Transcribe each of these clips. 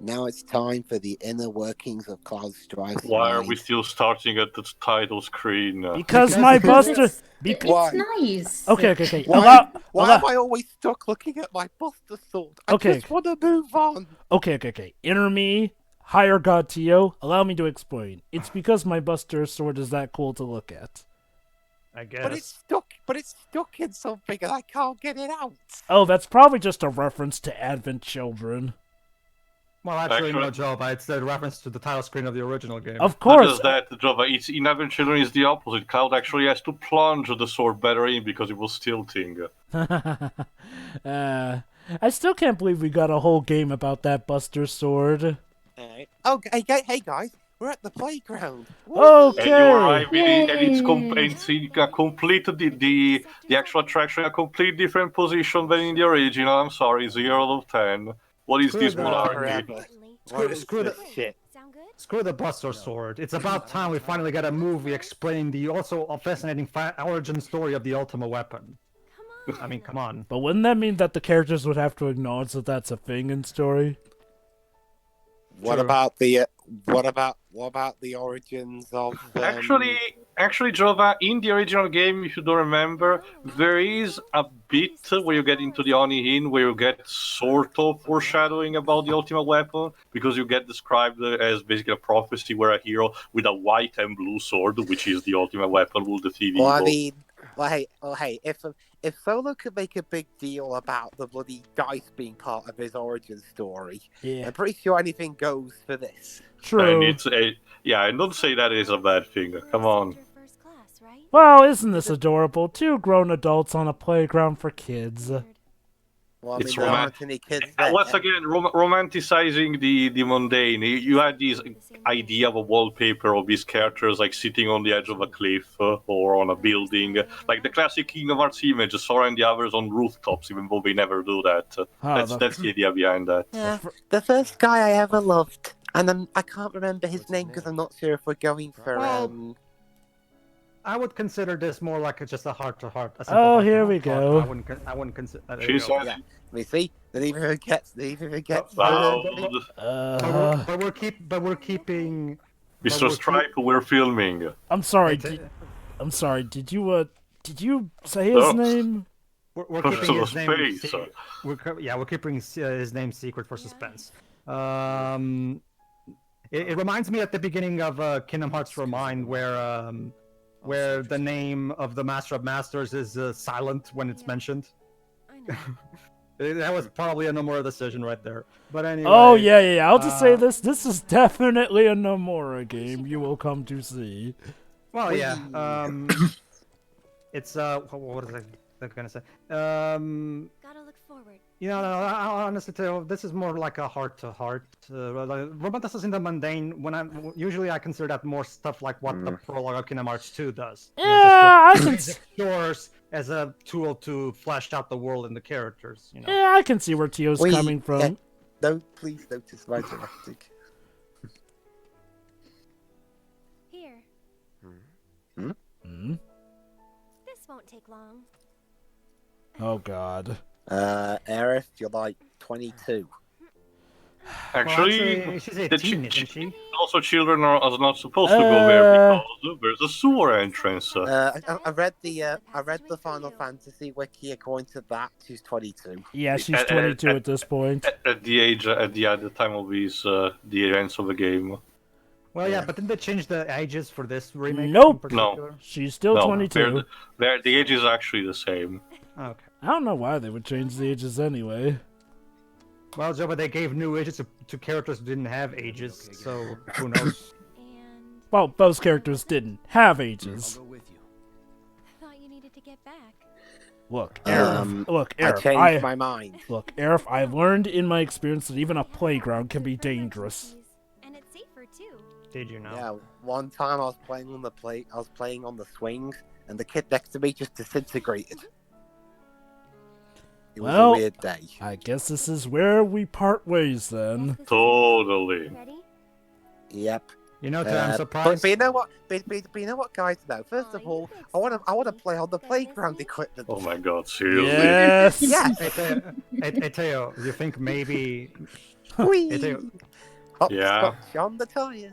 Now it's time for the inner workings of Cloud Strife's Why are we mind. still starting at the title screen? Because my buster. It's Why? nice. Okay. Why am I always stuck looking at my Buster Sword? I Okay. just want to move on. Okay. Inner me, higher god Tio, allow me to explain. It's because my buster sword is that cool to look at. I guess. But it's stuck in something and I can't get it out. Oh, that's probably just a reference to Advent Children. Well, actually, no, Jova. It's the reference to the title screen of the original game. Of Not course. just that, Java, it's in Advent Children is the opposite. Cloud actually has to plunge the sword better in because it was tilting. I still can't believe we got a whole game about that buster sword. Oh, hey guys, we're at the playground. Okay. And you arrive in, and it's completed the actual attraction in a complete different position than in the original. I'm sorry, 0 out of 10. What is this malarkey? Screw the Buster Sword. It's about time we finally got a movie explaining the also fascinating origin story of the Ultima weapon. I mean, come on. But wouldn't that mean that the characters would have to acknowledge that that's a thing in story? What about the origins of? Actually, Jova, in the original game, if you don't remember, there is a bit where you get into the Oni-Hin where you get sort of foreshadowing about the Ultimate Weapon, because you get described as basically a prophecy where a hero with a white and blue sword, which is the Ultimate Weapon, will defeat evil. Well, I mean, hey, if Solo could make a big deal about the bloody dice being part of his origin story, I'm pretty sure anything goes for this. True. And don't say that is a bad thing. Come on. Well, isn't this adorable? 2 grown adults on a playground for kids. Well, I It's mean, there aren't any kids there. Once again, romanticizing the mundane. You had this idea of a wallpaper of these characters like sitting on the edge of a cliff or on a building, like the classic Kingdom Hearts image, Sora and the others on rooftops, even though they never do that. That's the idea behind that. Yeah, the first guy I ever loved, and I can't remember his name because I'm not sure if we're going for. I would consider this more like just a heart-to-heart. Oh, here we go. I wouldn't consider. She said, yeah. We see that even gets. But we're keeping. Mr. Stripe, we're filming. I'm sorry. Did you say his name? We're keeping his name. We're keeping his name secret for suspense. It reminds me at the beginning of Kingdom Hearts Remind, where the name of the Master of Masters is silent when it's mentioned. That was probably a Nomura decision right there. But anyway. Oh yeah. I'll just say this. This is definitely a Nomura game. You will come to see. Well, yeah. It's what is I gonna say? Gotta look forward. You know, I'll honestly tell you, this is more like a heart-to-heart. Romanticizing in the mundane. Usually I consider that more stuff like what the prologue of Kingdom Hearts 2 does. Yeah, I can. Stores as a tool to flesh out the world and the characters. You know? Yeah, I can see where Tio's coming from. Please notice my dramatic. Here. This won't take long. Oh God. Aerith, you're like 22. Actually, she's 18, isn't she? Also, children are not supposed to go there because there's a sewer entrance. I read the Final Fantasy wiki. According to that, she's 22. Yeah, she's 22 at this point. At the time of the events of the game. Well, yeah, but didn't they change the ages for this remake? Nope. No. She's still 22. The age is actually the same. Okay. I don't know why they would change the ages anyway. Well, Joe, but they gave new ages to characters who didn't have ages, so who knows? Well, those characters didn't have ages. Thought you needed to get back. Look, Aerith. I changed my mind. Look, Aerith, I've learned in my experience that even a playground can be dangerous. And it's safer too. Did you know? Yeah, one time I was playing on the swings, and the kid next to me just disintegrated. It was a weird day. I guess this is where we part ways then. Totally. Ready? Yep. You know, I'm surprised. But you know what? But you know what, guys? Now, first of all, I want to play on the playground equipment. Oh my God! Seriously? Yes. Yes. Hey, Teo, you think maybe? Whee! Hey, Teo, Yeah. Scotch on the tires.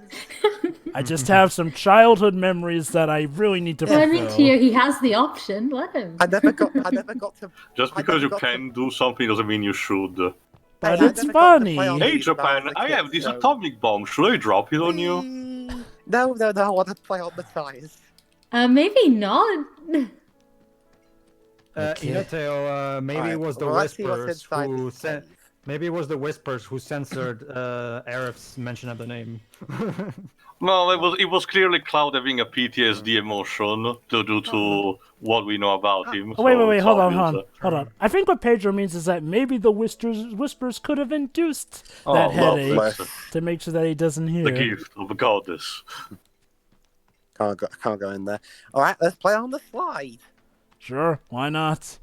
I just have some childhood memories that I really need to Well, I mean, fulfill. Tio, he has the option. Let him. I never got to. Just I because never you got to- can do something doesn't mean you should. But I it's never got to play funny. on Hey, these when I Japan, was a I kid, have this so- atomic bomb. Should I drop it on you? No, I want to play on the tires. Maybe not. Okay. Inoteo, maybe Alright, it was the well, let's see what's Whispers inside who this sent. cave. Maybe it was the Whispers who censored Aerith's mention of the name. No, it was clearly Cloud having a PTSD emotion due to what we know about him. Oh, wait, so it's hold on. obvious, Hold on. I think what Pedro means is that maybe the whispers could have induced Oh, that headache lovely. to make sure that he doesn't hear. The gift of a goddess. Can't go in there. All right, let's play on the slide. Sure, why not?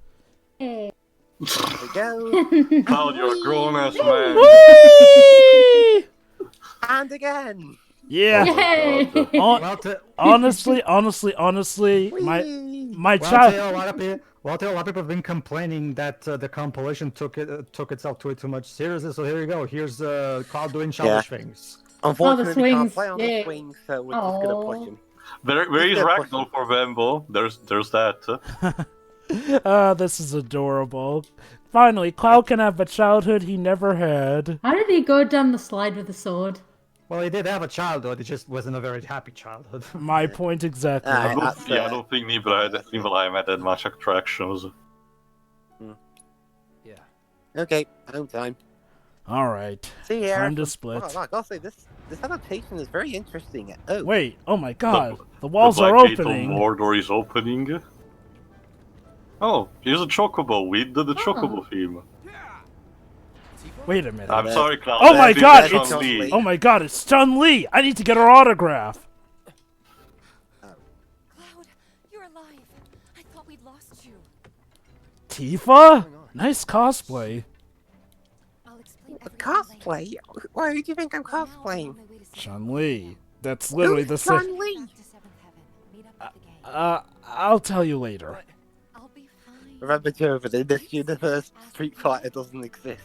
Hey. Here we go. Cloud, you're a grown-ass man. Whee! And again. Yeah. Yay! Honestly, my Well, child. a lot of people have been complaining that the compilation took itself way too much seriously. So here you go. Here's Cloud doing childish things. Unfortunately, we can't swings, play on yeah. the swings, so we're just gonna push Aw. him. Where is Just gonna push Ragdoll for Vembo? There's that. This is adorable. Finally, Cloud can have a childhood he never had. How did he go down the slide with the sword? Well, he did have a childhood. It just wasn't a very happy childhood. My point exactly. Alright, I that's, don't think Nibelheim had that much attractions. Okay, home time. All right. See here. Time to split. Oh, I gotta say, this adaptation is very interesting. Oh, Wait. Oh my God. The walls the are Black Gate of opening. Mordor is opening. Oh, here's a chocobo with the chocobo theme. Wait a minute. I'm sorry, Cloud. Oh my This God! is It's Chun-Li. oh my God! It's Chun-Li. I need to get her autograph. Cloud, you're alive. I thought we'd lost you. Tifa. Nice cosplay. I'll explain a everything cosplay? Why do you think I'm cosplaying? Chun-Li. That's literally the Who's same. Chun-Li? Back to Seventh Heaven. Meet up with the gang. I'll tell you later. I'll be fine. Remember, Jova, in this universe, Street Fighter doesn't exist.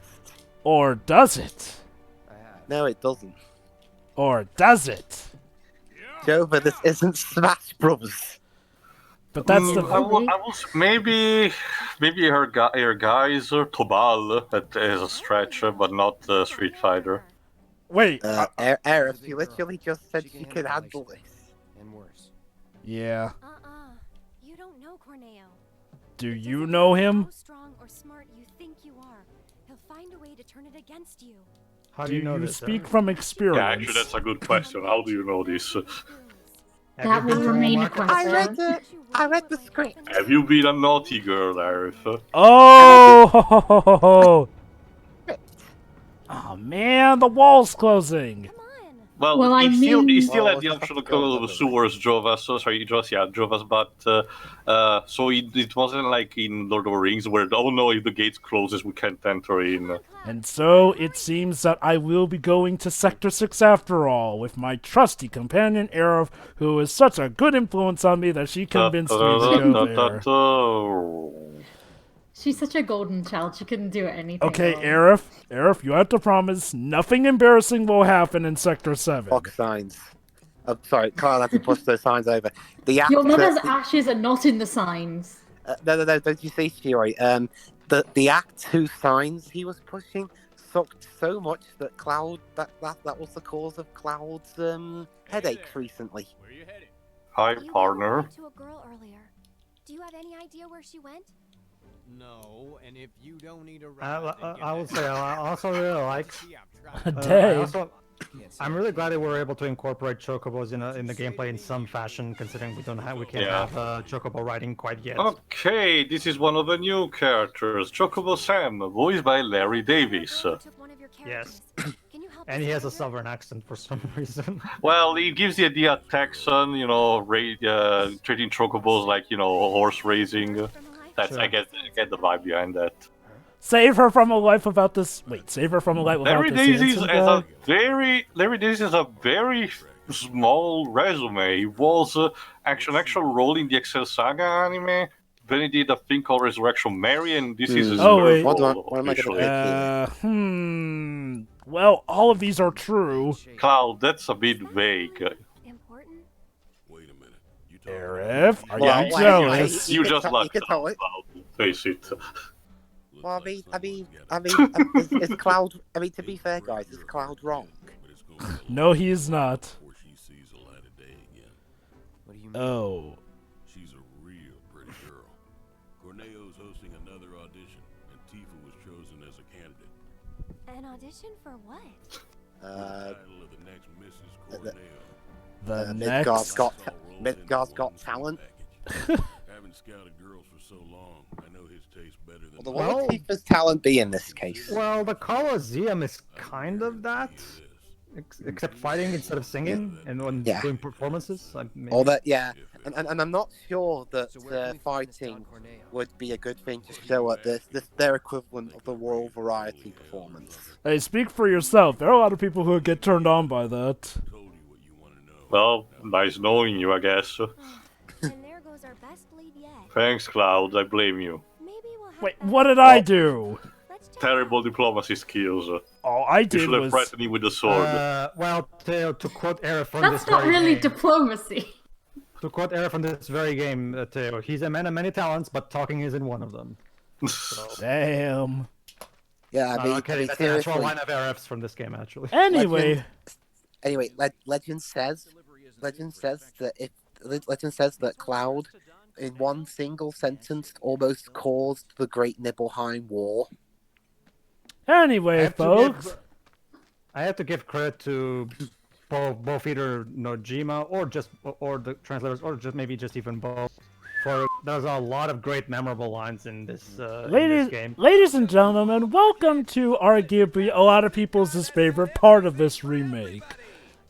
Or does it? No, it doesn't. Or does it? Jova, this isn't Smash Brothers. But that's the. I was maybe her guys or Tobal that is a stretch, but not Street Fighter. Wait. Aerith, you literally just said she could handle this. And worse. Yeah. You don't know Corneo. Do It you doesn't know matter him? How strong or smart you think you are, he'll find a way to turn it against you. How Do do you know you this? speak from experience? Yeah, actually, that's a good question. How do you know this? That will remain a question. I read the script. Have you been a naughty girl, Aerith? Oh! Oh man, the wall's closing. Come on. Well, I he still Well, had the it's option not to go good, towards Jovas, Jovas, but so it wasn't like in Lord of the Rings where, oh no, if the gate closes, we can't enter in. And so it seems that I will be going to Sector 6 after all, with my trusty companion Aerith, who is such a good influence on me that she convinced me to go there. She's such a golden child. She couldn't do anything. Okay, wrong. Aerith, you have to promise nothing embarrassing will happen in Sector 7. Fuck signs. I'm sorry, can't have to push those signs over. The actor, Your mother's ashes are not in the signs. no, don't you see, Shiori? The act whose signs he was pushing sucked so much that Cloud that was the cause of Cloud's headaches recently. Hi, You partner. talked to a girl earlier. Do you have any idea where she went? No, and if you don't need a I would say I also really like. Dave. I'm really glad that we're able to incorporate chocobos in the gameplay in some fashion, considering we can't have chocobo riding quite yet. Okay, this is one of the new characters, Chocobo Sam, voiced by Larry Davis. Took one of your Yes. characters. Can you help And us he has a find her? southern accent for some reason. Well, it gives the idea Texan, treating chocobos like, horse racing. From a life That's Sure. I get the vibe behind that. Save her from a life without this. Wait, save her from a life without Larry this. Davis handsome has guy? Larry Davis has a very small resume. He was actual role in the Excel Saga anime. Then he did a thing called Resurrection Mary, and this is his Oh, third wait. What role am I gonna officially. pick? Well, all of these are true. Cloud, that's a bit vague. Important? Wait a minute. You Aerith, are Well, you wait, jealous? You can just tell- like you can tell it. Cloud, face it. Well, is Cloud? I mean, to be fair, guys, is Cloud wrong? No, he is not. Before she sees the light of day again. What do you mean? Oh. She's a real pretty girl. Corneo's hosting another audition, and Tifa was chosen as a candidate. An audition for what? The title of the next Mrs. Corneo. The Midgard's next. Midgard's got talent. Having scouted girls for so long, I know his taste better than Well, Well- what would Tifa's talent be in this case? Well, the Colosseum is kind of that, except fighting instead of singing and when Yeah. doing performances. Like, maybe. Or that, yeah, and I'm not sure that So where can we find this fighting Don Corneo? would be a good thing to show at this their equivalent of the Royal Variety performance. Hey, speak for yourself. There are a lot of people who get turned on by that. told you what you want to know. Well, nice knowing you, I guess. And there goes our best lead yet. Thanks, Cloud, I blame you. Maybe we'll have Wait, better what did luck. I do? Let's check Terrible it out. diplomacy skills. All I You did should have was... threatened me with the sword. Well, to quote Aerith from That's this not very really game, diplomacy. to quote Aerith from this very game, Theo, he's a man of many talents, but talking isn't one of them. Damn. Yeah, I mean, Okay, that's the seriously. actual line of Aeriths from this game, actually. Anyway, Anyway, Legend says that Cloud, in one single sentence, almost caused the Great Nibelheim War. anyway, folks. I have to give credit to both either Nojima or the translators or just even both. For there's a lot of great memorable lines in this game. Ladies and gentlemen, welcome to arguably a lot of people's favorite part of this remake.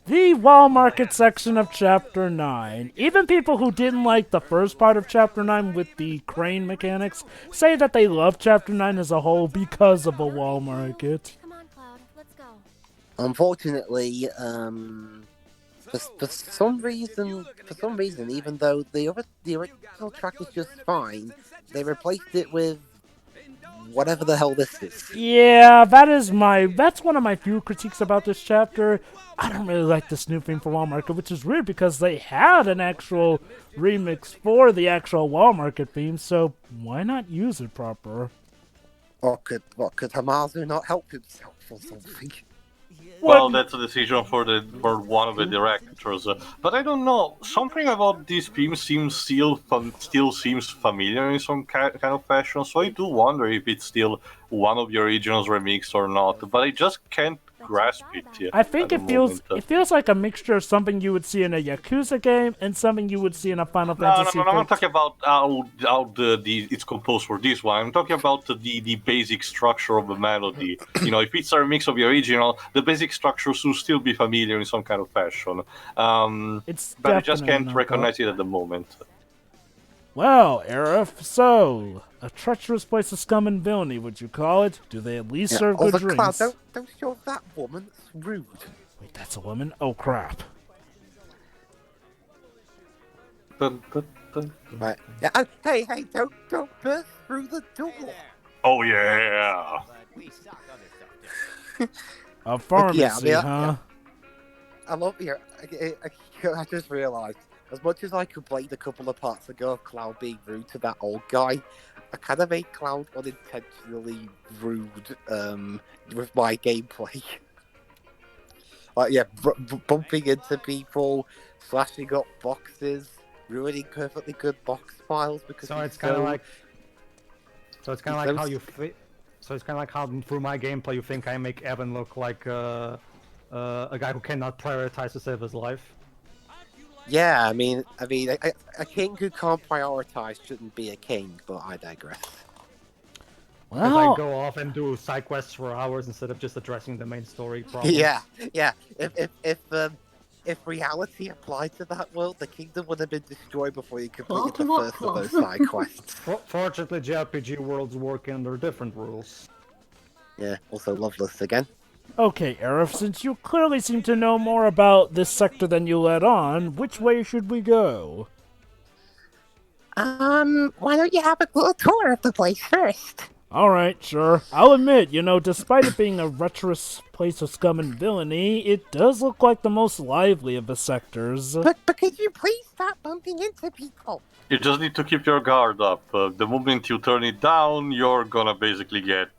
The Wall Market section of Chapter 9. Even people who didn't like the first part of Chapter 9 with the crane mechanics say that they love Chapter 9 as a whole because of the Wall Market. Come on, Cloud. Let's go. Unfortunately, for some reason, even though the original track was just fine, they replaced it with whatever the hell this is. Yeah, that's one of my few critiques about this chapter. I don't really like this new theme for Wall Market, which is weird because they had an actual remix for the actual Wall Market theme, so why not use it proper? Or could Hamazu not help himself or something? Well, that's a decision for one of the directors. But I don't know. Something about this theme still seems familiar in some kind of fashion. So I do wonder if it's still one of the original's remix or not. But I just can't grasp it yet. I think at it the feels moment. like a mixture of something you would see in a Yakuza game and something you would see in a Final No, Fantasy. I'm not talking about how it's composed for this one. I'm talking about the basic structure of the melody. You know, if it's a remix of the original, the basic structure should still be familiar in some kind of fashion. It's But I just definitely can't not recognize it at the moment. Well, Aerith, so a treacherous place of scum and villainy, would you call it? Do they at least serve good Also, Cloud, drinks? don't show that woman. It's rude. Wait, that's a woman? Oh crap! Dun, dun, dun. Right. Yeah. Hey, don't burst through the door. Oh yeah. A pharmacy, yeah, I mean, huh? I love here. I just realised, as much as I complained a couple of parts ago of Cloud being rude to that old guy, I kind of made Cloud unintentionally rude with my gameplay. Like, yeah, bumping into people, slashing up boxes, ruining perfectly good box files because So he's it's kind of like. So it's kind of he's like so how you. So it's kind of like how through my gameplay you think I make Evan look like a guy who cannot prioritize to save his life. Yeah, I mean, a king who can't prioritize shouldn't be a king, but I digress. Because Well, I go off and do side quests for hours instead of just addressing the main story problems. Yeah. If reality applied to that world, the kingdom would have been destroyed before you completed the Plot, first of those plot. side quests. Fortunately, JRPG worlds work under different rules. Yeah. Also, Loveless again. okay, Aerith, since you clearly seem to know more about this sector than you let on, which way should we go? Why don't you have a little tour of the place first? Alright, sure. I'll admit, despite it being a treacherous place of scum and villainy, it does look like the most lively of the sectors. But could you please stop bumping into people? You just need to keep your guard up. The moment you turn it down, you're gonna basically get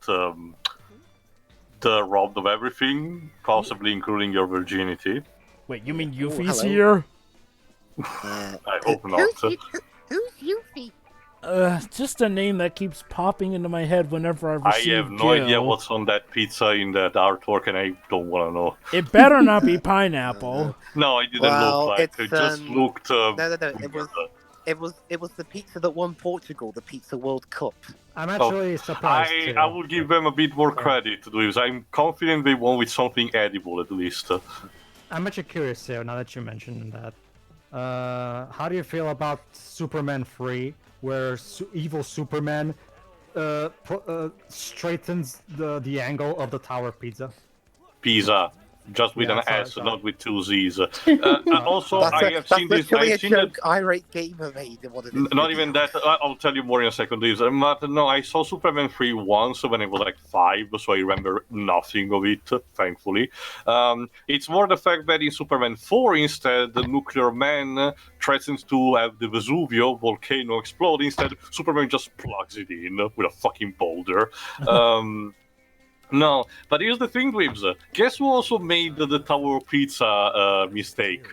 robbed of everything, possibly including your virginity. Wait, you mean Yuffie's hello. here? I hope not. Who's Yuffie? Just a name that keeps popping into my head whenever I I receive have no Gil. idea what's on that pizza in that artwork, and I don't want to know. It better not be pineapple. No, it didn't Well, look like. It it's, just looked. No. It was the pizza that won Portugal, the Pizza World Cup. I'm actually surprised. too. I would give them a bit more credit, Dwibs. I'm confident they won with something edible at least. I'm actually curious, Theo, now that you mentioned that. How do you feel about Superman 3, where evil Superman straightens the angle of the Tower of Pizza? Pizza. Just with Yeah, an sorry, S, sorry. not with two Z's. Also, I have That's seen this. literally I've a seen that. joke Irate Gamer made in one of his Not even that. videos. I'll tell you more in a second. Please. But no, I saw Superman 3 once when I was like 5, so I remember nothing of it, thankfully. It's more the fact that in Superman 4, instead, the nuclear man threatens to have the Vesuvio volcano explode. Instead, Superman just plugs it in with a fucking boulder. No, but here's the thing, Dwibs. Guess who also made the Tower Pizza mistake?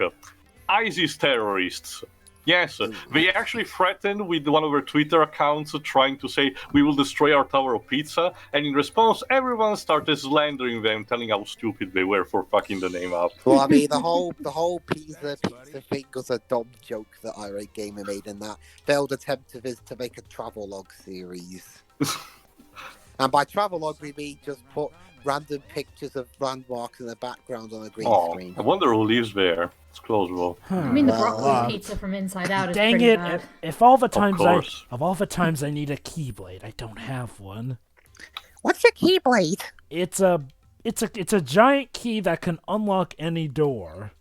ISIS terrorists. Yes, they actually threatened with one of their Twitter accounts trying to say, we will destroy our Tower of Pizza, and in response, everyone started slandering them, telling how stupid they were for fucking the name up. Well, I mean, the whole pizza thing was a dumb joke that Irate Gamer made in that failed attempt of his to make a travelogue series. And by travelogue, we mean just put random pictures of landmarks in the background on a green screen. I wonder who lives there. It's closable. I mean, the Well, broccoli pizza from Inside Out is Dang pretty it! bad. If all the times course. of all the times I need a keyblade, I don't have one. What's a keyblade? It's a giant key that can unlock any door.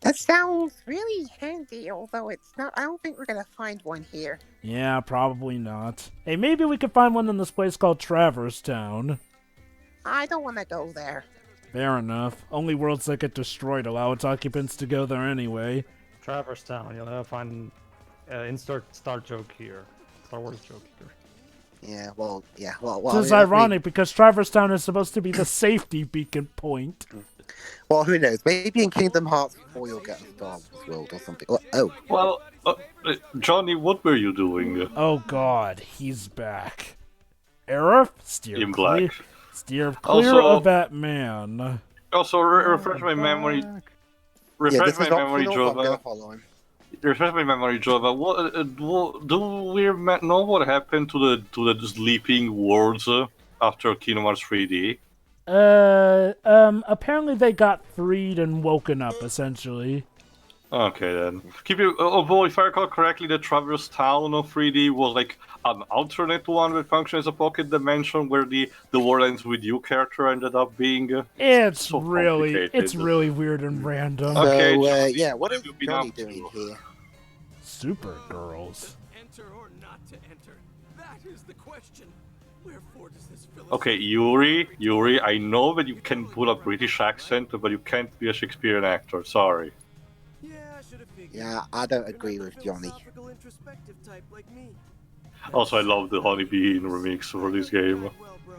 That sounds really handy, although it's not. I don't think we're gonna find one here. Yeah, probably not. Hey, maybe we could find one in this place called Traverse Town. I don't want to go there. Fair enough. Only worlds that get destroyed allow its occupants to go there anyway. Traverse Town, you'll never find insert Star joke here. Star Wars joke here. Yeah, well. This is ironic because Traverse Town is supposed to be the safety beacon point. Well, who knows? Maybe in Kingdom Hearts 4 you'll get a Star Wars world or something. Oh. Well, Johnny, what were you doing? Oh god, he's back. Aerith, steer In clear, black. steer clear Also- of that man. Also, refresh my memory. Yeah, Refresh this my is memory, optional, I'm gonna Jova. follow him. Refresh my memory, Jova. Do we know what happened to the sleeping worlds after Kingdom Hearts 3D? Apparently they got freed and woken up, essentially. Okay then. Although if I recall correctly, the Traverse Town of 3D was like an alternate one that functioned as a pocket dimension where the world ends with you character ended up being. It's so really complicated. weird and random. Okay, So, Johnny, yeah, what is have you been Johnny up to? doing here? Supergirls. Enter or not to enter? That is the question. Wherefore does this fill us? Okay, Yuri, I know that you can pull a British accent, but you can't be a Shakespearean actor. Sorry. Yeah, I should have figured. Yeah, I don't agree with Johnny. Philosophical, introspective type like me. Also, I love the Honeybee in remix for this game. Well, bro,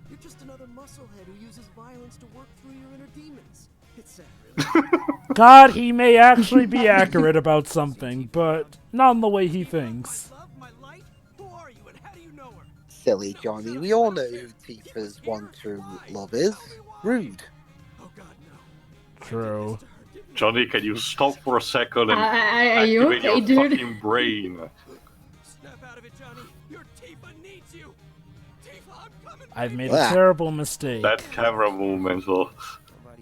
you're just another musclehead who uses violence to work through your inner demons. It's sad, really. God, he may actually be accurate about something, but not in the way he thinks. My love, my light. Who are you, and how do you know her? Silly Johnny. We all know who Tifa's one true love is. Rude. Oh God, no. True. Johnny, can you stop for a second and Are you activate okay, your dude? fucking brain? Snap out of it, Johnny. Your Tifa needs you. Tifa, I'm coming. I've made Ah. a terrible mistake. That camera movement, well,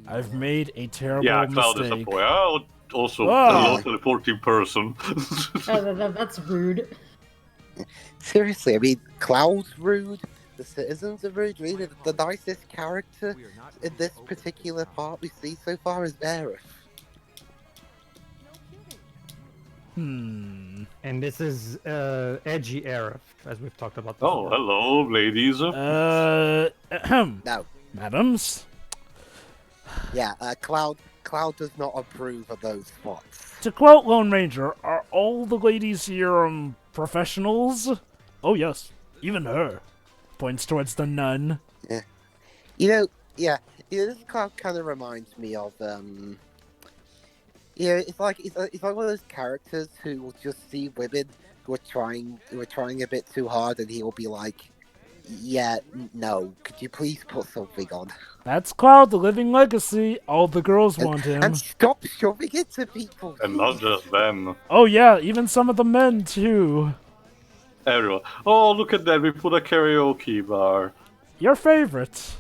I've made a terrible yeah, Cloud is a mistake. boy. Oh, also, Whoa. a teleporting person. That's rude. Seriously, I mean, Cloud's rude. The citizens are rude. Really, the nicest character in this particular part we see so far is Aerith. Hmm. And this is edgy Aerith, as we've talked about Oh, before. hello, ladies. Ahem. No. Madams? Yeah, Cloud does not approve of those spots. To quote Lone Ranger, are all the ladies here professionals? Oh yes, even her. Points towards the nun. Yeah. This kind of reminds me of it's like one of those characters who will just see women who are trying a bit too hard, and he will be like, "Yeah, no, could you please put something on?" That's Cloud, the living legacy. All the girls want him. And stop shoving it to people. And not just them. Oh yeah, even some of the men too. Everyone. Oh, look at that. We put a karaoke bar. Your favorite.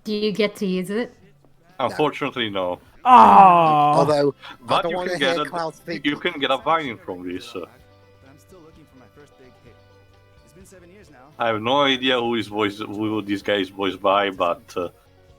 Do you get to use it? Unfortunately, no. Ah. Although, I But don't you want can to get hear Cloud speak. you can get a violin from this. But I'm still looking for my first big hit. It's been 7 years now. I have no idea who this guy is voiced by, but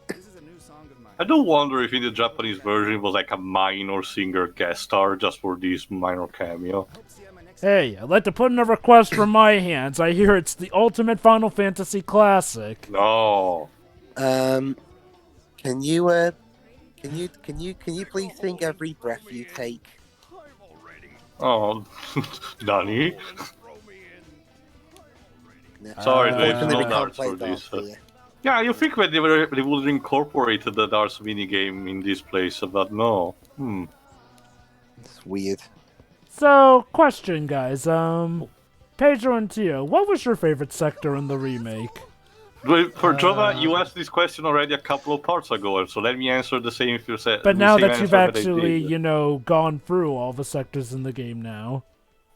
This is a new song of mine. I do wonder if in the Japanese version it was like a minor singer guest star just for this minor cameo. Hope to see you at my next Hey, I'd like to put in a request from my hands. I hear it's the ultimate Final Fantasy classic. No. Can you please sing Every Breath You Take? Oh, Danny. No. Sorry, there's Unfortunately, no we can't darts play for this. darts here. Yeah, you think that they would incorporate the darts minigame in this place, but no. It's weird. So, question, guys. Pedro and Tio, what was your favorite sector in the remake? For Jova, you asked this question already a couple of parts ago, so let me answer the same if you said. But the now same that you've answer I actually, did. gone through all the sectors in the game now.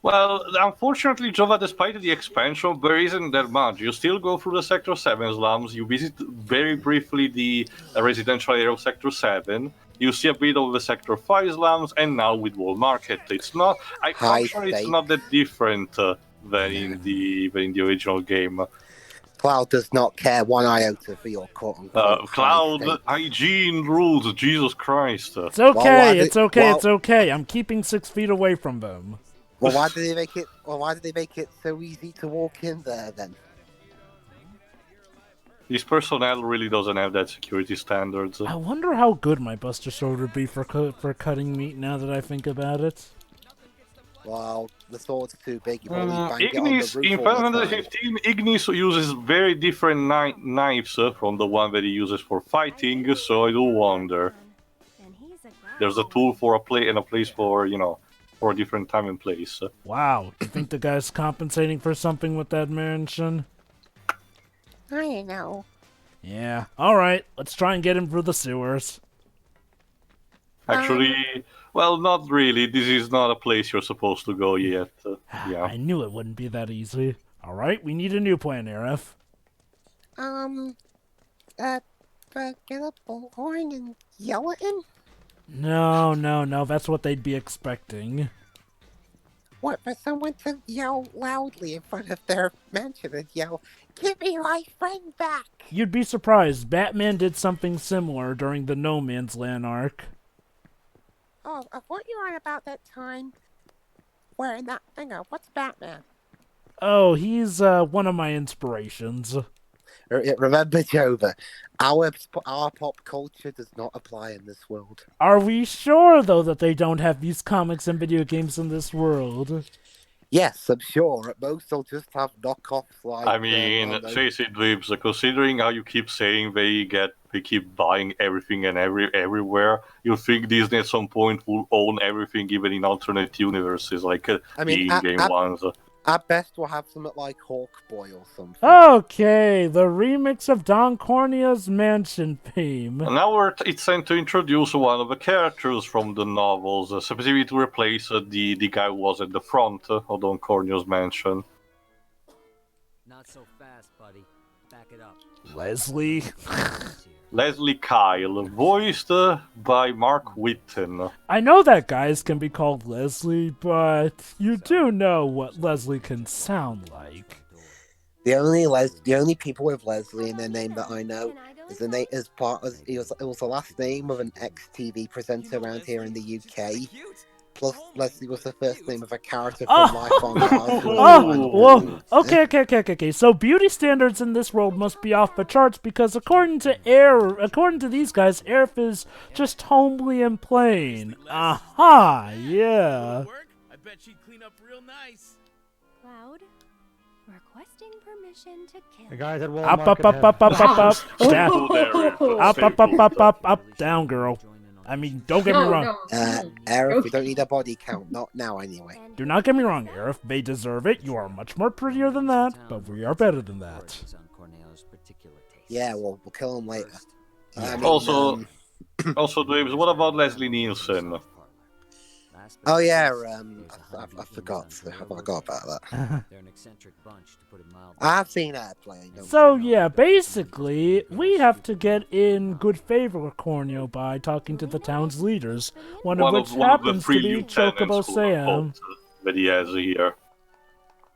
Well, unfortunately, Jova, despite the expansion, there isn't that much. You still go through the Sector 7 slums, you visit very briefly the residential area of Sector 7, you see a bit of the Sector 5 slums, and now with Wall Market. It's not... I'm sure it's not that different than in the original game. Cloud does not care one iota for your quote-unquote Cloud, high stakes. hygiene rules, Jesus Christ. It's okay, Well, it's okay. I'm keeping 6 feet away from them. Well, why did they make it? Well, why did they make it so easy to walk in there then? This personnel really doesn't have that security standards. I wonder how good my Buster Sword would be for cutting meat now that I think about it. Well, the sword's too big. You probably bang it on the Ignis, roof in all Final the Fantasy time. 15, Ignis uses very different knives from the one that he uses for fighting, so I do wonder. There's a tool for a play and a place for, for a different time and place. Wow, you think the guy's compensating for something with that mansion? I don't know. Yeah, alright, let's try and get him through the sewers. Actually, well, not really. This is not a place you're supposed to go yet. Yeah. I knew it wouldn't be that easy. Alright, we need a new plan, Aerith. Get a bullhorn and yell at him? No, that's what they'd be expecting. What, for someone to yell loudly in front of their mansion and yell, "Give me my friend back"? You'd be surprised, Batman did something similar during the No Man's Land arc. Oh, what you on about that time wearing that thing? What's Batman? Oh, he's one of my inspirations. Remember, Jova, our pop culture does not apply in this world. Are we sure, though, that they don't have these comics and video games in this world? Yes, I'm sure. At most, they'll just have knockoffs like... I mean, face it, Dwibs, considering how you keep saying they keep buying everything and everywhere, you think Disney at some point will own everything, even in alternate universes, like the in-game ones. At best, we'll have something like Hawkboy or something. Okay, the remix of Don Corneo's Mansion theme. And now it's time to introduce one of the characters from the novels, specifically to replace the guy who was at the front of Don Corneo's mansion. Not so fast, buddy. Back it up. Leslie. Leslie Kyle, voiced by Mark Whitten. I know that guys can be called Leslie, but you do know what Leslie can sound like. The only people with Leslie in their name that I know is it was the last name of an ex-TV presenter around here in the UK. Plus, Leslie was the first name of a character from Life on Mars. Well, okay. So beauty standards in this world must be off the charts because according to these guys, Aerith is just homely and plain. Aha, yeah. I bet she'd clean up real nice. Cloud, requesting permission to kill. The guys at Up, Walmart. up, down, girl. I mean, don't get me wrong. Aerith, we don't need a body count. Not now, anyway. Do not get me wrong, Aerith. They deserve it. You are much more prettier than that, but we are better than that. Yeah, well, we'll kill him later. Also, Dwibs, what about Leslie Nielsen? Oh yeah, I forgot about that. They're an eccentric bunch, to put it mildly. I've seen her playing. So yeah, basically, we have to get in good favor with Corneo by talking to the town's leaders, one of which happens to be Chocobo Sam. That he has here.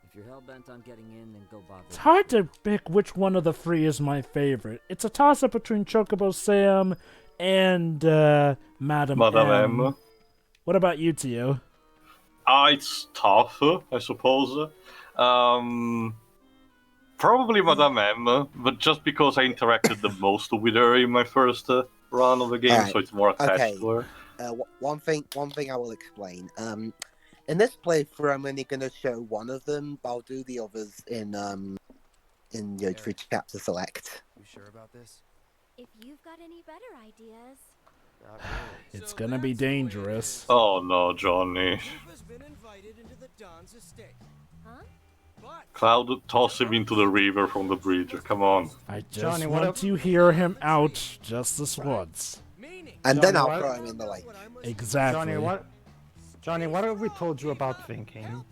If you're hell-bent on getting in, then go bother. It's hard to pick which one of the three is my favorite. It's a toss-up between Chocobo Sam and Madame M. What about you, Tio? It's tough, I suppose. Probably Madame M, but just because I interacted the most with her in my first run of the game, so it's more attached to her. One thing I will explain. In this playthrough, I'm only going to show one of them. I'll do the others in through chapter select. You sure about this? If you've got any better ideas. It's gonna be dangerous. Oh no, Johnny. Tifa's been invited into the Don's estate. Huh? Cloud, toss him into the river from the bridge. Come on. I just want to hear him out just this once. And then I'll throw him in the lake. Exactly. Johnny, what have we told you about thinking?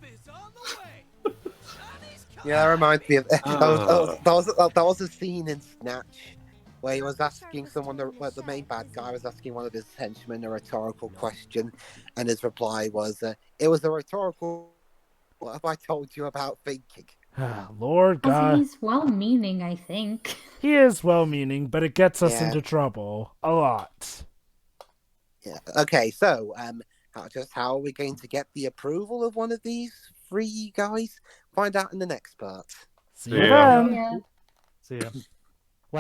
Yeah, that reminds me of that was a scene in Snatch where he was asking someone, the main bad guy was asking one of his henchmen a rhetorical question, and his reply was, "It was a rhetorical. What have I told you about thinking?" Lord God. He's well-meaning, I think. He is well-meaning, but it gets us into trouble a lot. Yeah. Okay. So, how are we going to get the approval of one of these three guys? Find out in the next part. See you then. See ya.